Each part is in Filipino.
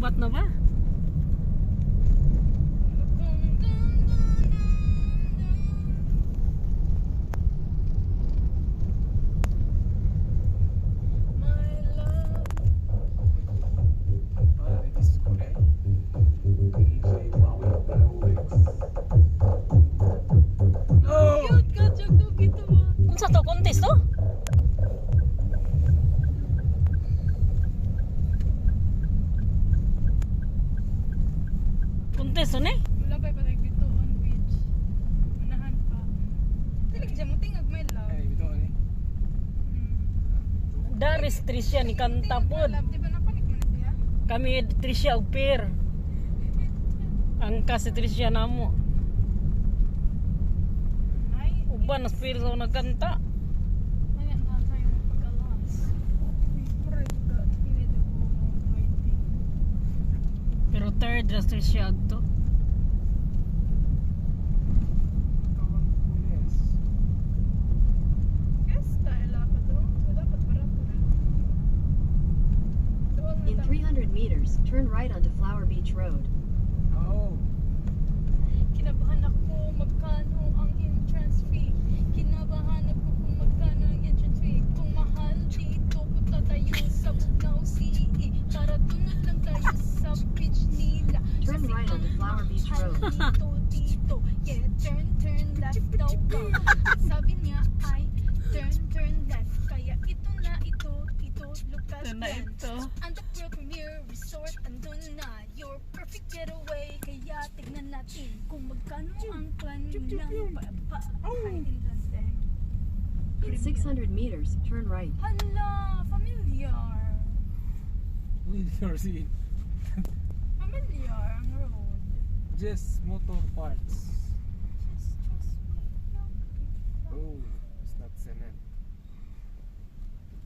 Lobat na ba? Unsa to contest to? Contest to ni? Wala pa tayo dito on beach. Unahan pa. Dili siya mo tingog may love. Ay, bito ani. Daris Tricia ni kanta pod. Di ba napanik mo na siya? Kami Tricia og pair. Ang kasi Tricia namo. Ay, Uban na pair sa nagkanta. ayan na tayo pagkalas. Pray God, pinili ko ng waiting. Pero third na Tricia agto. Kawan pulis. Yes, tayo lapad doon. So, dapat barato na. Doon na In tayo. 300 meters, turn right onto Flower Beach Road. Oh. Kinabahan ako magkano ang entrance fee. Kinabahan ako kung magkano ang entrance fee. Kung mahal dito, punta tayo sa Bugnaw CE. Para tunod lang tayo sa beach nila. Turn Kasi right onto ang Flower Beach mahal Road. dito. Yeah, turn left daw ka. Sabi niya ay turn left. Kaya ito na ito, Lucas Ito na Plan. ito. Ang The Pearl Premier Resort, andun na. Your perfect getaway. Kaya tignan natin kung magkano ang plan ng entrance tag. In 600 meters, turn right. Hala, familiar. With your scene. Familiar ang road. Just motor parts. Just trust me, young people. Oh, it's not cement.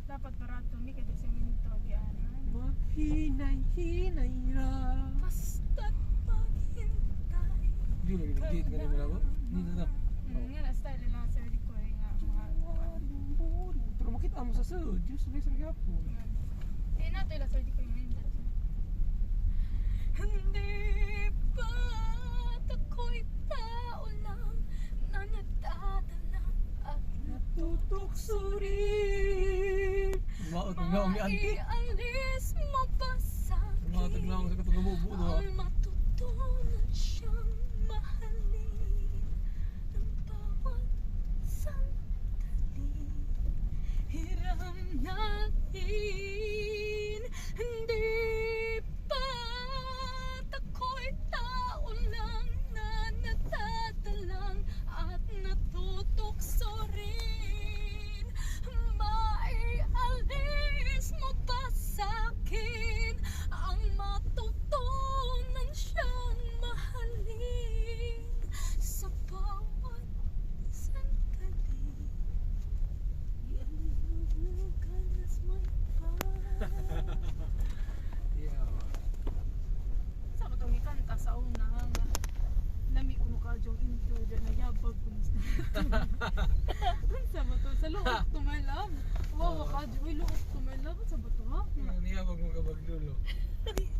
Dapat barato mi kada semento gianan. Maghinay-hinay ra. Basta't maghintay. Di lagi nag-date nga nila ba? Dito na. Nga na style lang sa ko nga mga Pero makita mo sa sud. Diyos, sa gapon. eh nato ila sa ko nga dati. Hindi pa ako'y tao lang na nagdadalang at Tutukso rin. Maot ng naong ni auntie. maialis mo pa sa Maot ng naong sa katagabubo no. ang matutunan siyang mahalin ng bawat sandali. Hiram natin, hindi pa ako'y tao lang na natatalang at natutokso rin. Maialis mo ba sa'kin ang matutunan siyang mahalin sa bawat sandali. Ialulugan as may Yeah. Sa katong ikanta sa una nga lami ko ka jong intro dyan nagyabag ko sa bato sa loob to my love. Wow ka jong may loob to my love sa bato ha. Niyabag mo kabag dulo.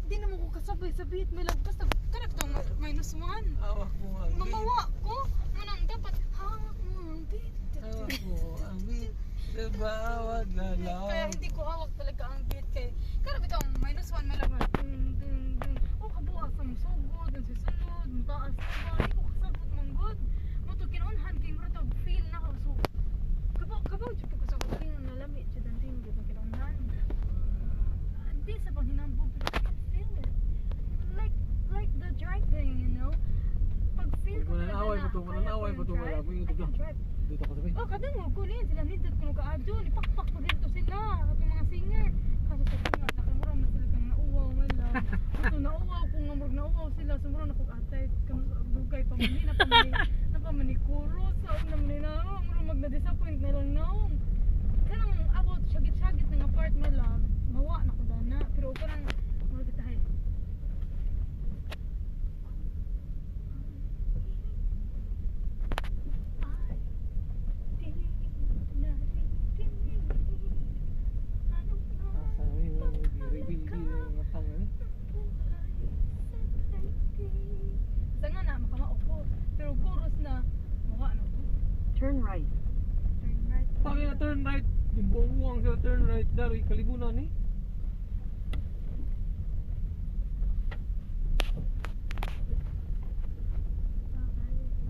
Di naman ko kasabay sa beat may love basta kanak tong minus one. Awak mo ang beat. Mamawa ko manang dapat hawak mo ang beat. Awak mo ang beat. Sa bawat Kaya galaw. hindi ko hawak talaga ang beat kay karab itong minus one may love na oh kabuha sa musugod ang sisunod ang taas pa hindi ko kasabot mong good mo to kinunhan kay mo to feel na ako so kabaw jud ko sa katingon na lami jud ang tingog ko kinunhan hindi sa panghinambo pero I can feel it like the driving you know pag feel ko Mananaway talaga pa to, na mananaway pa to, kaya wala ko mo yung yung drive. I can tugtog. drive. Dito ako sabi. Oh, kadang mo kunin sila nindot kuno kaadto, ipakpak pa dito sila at mga singer. Kaso sa tunga nakamura na sila kang nauwaw man lang. Ito nauwaw kung namurag nauwaw sila sumuro na kog atay kang dugay pa man na pa manikuro sa naman na muro mag na disappoint na lang naong. Kanang about sagit-sagit nga part mo love, mawa na ko dana pero parang muro kita hay. Sabi mo, reveal yung matang. Turn right. Turn right. Pagi na turn right. Yung buong sa turn right. Dari, kalibunan ni.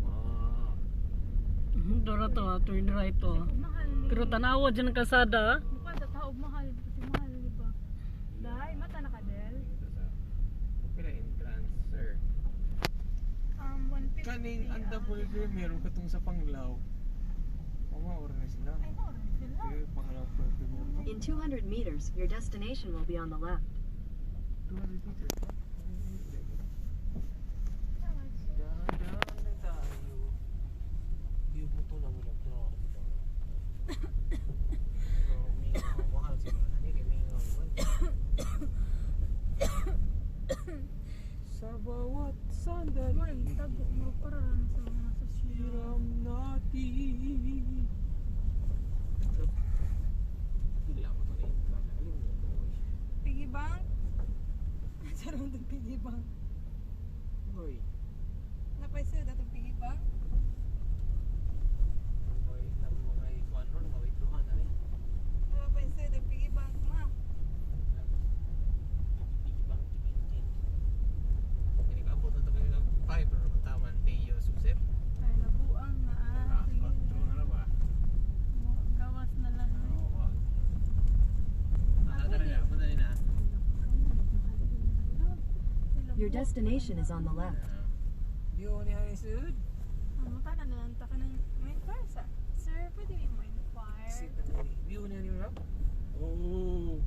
Ah. Dora to, turn right to. Mahal ni. Pero tanawa dyan ang kalsada. Bukan sa tao mahal kasi mahal di ba? Dai, mata na ka del. Pila entrance, sir. 150. Kaning ang double door meron katong sa Panglaw. Mga oras sila. Ay, mo rin sila. Eh, Panglaw po meron. In 200 meters, your destination will be on the left. 200 meters. Dahan-dahan lang tayo. Di mo to na mula to. Pero mingaw, mahal sila. Hindi kay mingaw naman. Sa bawat sandali. Moy, tago mo para lang sa mga sosyo. Hiram natin. Hindi ako ito na yun. Kakalimutan ko. Piggy bank. Sarang itong piggy bank. Hoy. Napaisa na itong piggy bank. Hoy, tama mo nga ikuan ron. Mawitruhan na rin. Napaisa itong piggy bank ma. Ibang tingin-tingin. Pinag-abot na ito kayo ng 5 pero mataman Teo Susep. Ay, nabuang na. Sige. True na ba? Gawas na lang. Madali na. Your destination is on the left. Diyo ni Harisud. Mukha na lang ka ng may inquire sa. Sir, pwede mo inquire? View niya ni Rob. Oh.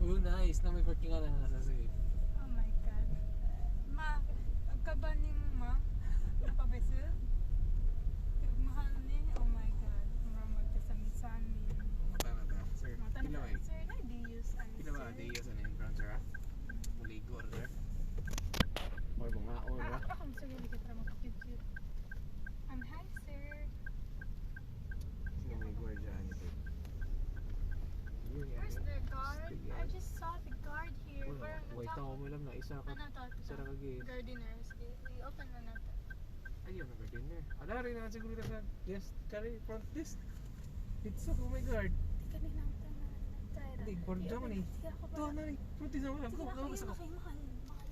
Oh, nice. Na may parking nga na nasa safe. Oh my God. Ma, agkaban ni mo ma? Napabeso? Mahal ni? Oh my God. Maramag ka sa misani. Mata na ta. Sir, Mata pila na ba? ka, sir. Na-di-use ano, Pila ba? sir? Day sa na entrance, sir? Muligo, sir. Or mga ora. Ako sir, hindi ka para makapicture. Hi, sir. Sino may guard dyan? Where's the guard? I just saw the guard here. Parang Wait, tao mo lang na isa ka. Ano to? Isa ra kagi. Gardeners. I-open na natin. Ayun, nag-dinner. Ala rin na siguro sa guest carry front desk. Pizza, oh my god. Kanina ang tayo. Hindi, guard dyan man eh. Ito na rin. Front desk na wala. Go, go, go. Mahal.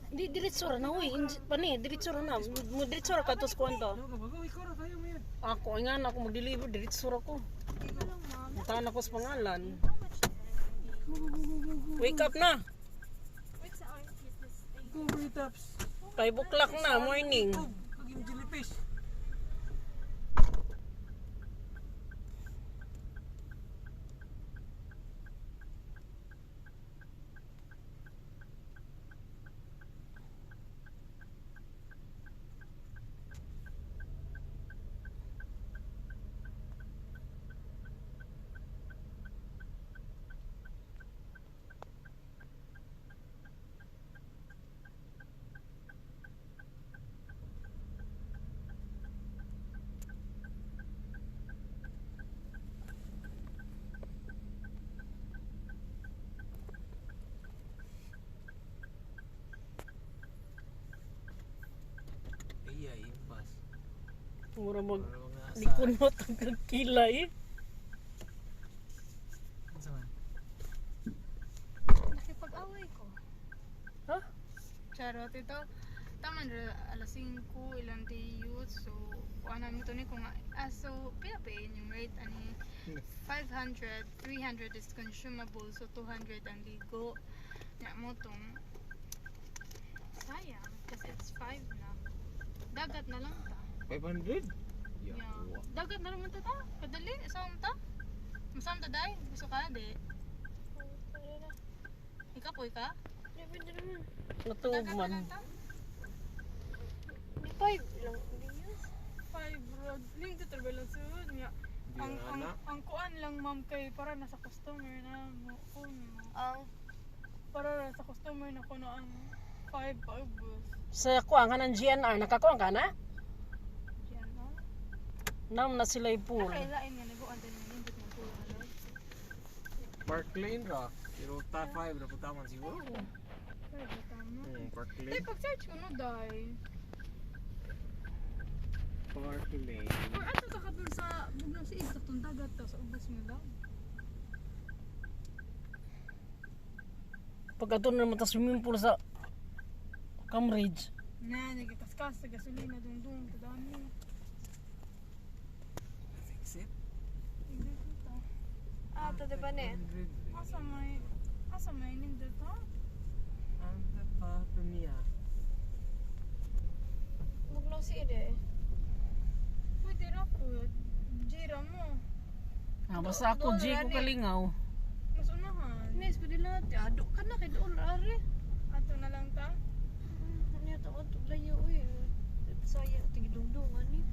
Di diretso ra na uy. Pani, diretso ra na. Mo diretso ra ka tos kwento. Go, go, go. Ikaw na tayo mo yan. Ako ay nga na ako mag-deliver diretso ra ko. Hindi ko lang ma'am. Puntahan ako sa pangalan. How much is it? Wake up na. Wait sa orange is this thing? Go, Ray Taps. 5 o'clock na morning. Go, pag-im jellyfish. Ay, impas. Mura mag Para mga asa. likunot ang kagkilay. Ano sa man? Nakipag-away ko. Ha? Charot ito. Tama na alas 5 ilang tayo. So, kuha mo to ni kung so, pinapain yung rate ani 500, 300 is consumable. So, 200 ang ligo. Nga mo tong sayang. Kasi it's 5 na. Dagat na lang ta. 500? Yeah. Dagat na naman ta ta. Kadali. Saan ta? Masaan ta day? Gusto ka di? Ikaw po ka? Pwede naman. Natuog Dagat na man. lang ta? Di 5 lang. Hindi yun. 5 road. Link to travel lang sud niya. Ang kuan lang ma'am kay para nasa customer na mo kun mo. Ang Para nasa customer na kuno ang 5 paubos. Sa kuha ka ng GNR, nakakuha ka na? Diyan no. Nam na sila pool. Ay lain nga naguan din yung bit ng pool hello. Park Lane ra. Pero top 5 na putaman siguro. Pero tama. Park Tay Lane. pag search ko no dai. Party lane. Or ato ta ka dun sa bugnaw si Ig sa dagat ta sa ubos mo daw. Pag ato na naman ta swimming pool sa Cambridge. Na nagkaskas sa gasolina dong kadami. Fix it. Hindi ko ta. Ah, ito diba ne? Asa may nindot ha? Ang papa niya. Bugnaw si Ide. Pwede ra po. Jira mo. Ah, basta ako, G ko kalingaw. Mas unahan. Nes, pwede lahat. Ado ka na kay doon, ari. Ato na lang ta. Ano yata ko, layo eh. Sayang, tigidungdungan eh.